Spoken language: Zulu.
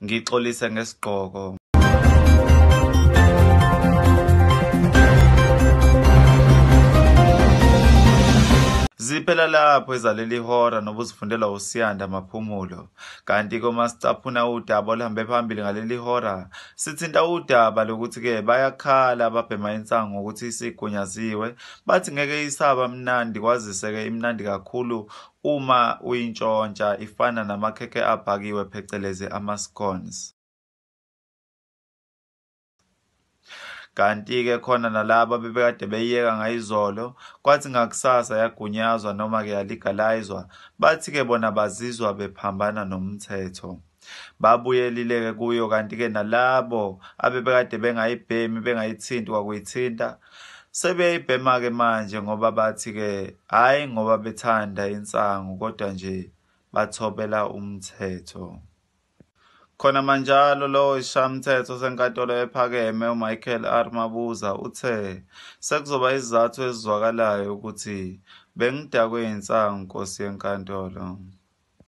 ngixolise ngesigqoko. Ziphela lapho ezaleli hora nobuzifundela uSiyanda Maphumulo. Kanti uma sicaphuna udaba oluhambe phambili ngaleli hora, sithinta udaba lokuthi bayakhala ababhema insangu ukuthi isigunyaziwe, bathi ngeke isaba mnandi, kwazise imnandi kakhulu uma uyintshontsha, ifana namakhekhe abhakiwe phecelezi ama-scones. Kanti khona nalabo bebekade beyiyeka ngayizolo, kwathi ngakusasa yagunyazwa noma yalegalizwa, bathi bona bazizwa bephambana nomthetho. Babuyelile kuyo, kanti nalabo abebekade bengayibhemi bengayithinti kwakuyithinta, sebeyibhema manje ngoba bathi hayi ngoba bethanda insangu kodwa nje bathobela umthetho. Khona manjalo lo ishamthetho senkantolo ephakeme uMichael R. Mabuza uthe sekuzoba izizathu ezizwakalayo ukuthi bengidakwe insangu, Nkosi yenkantolo.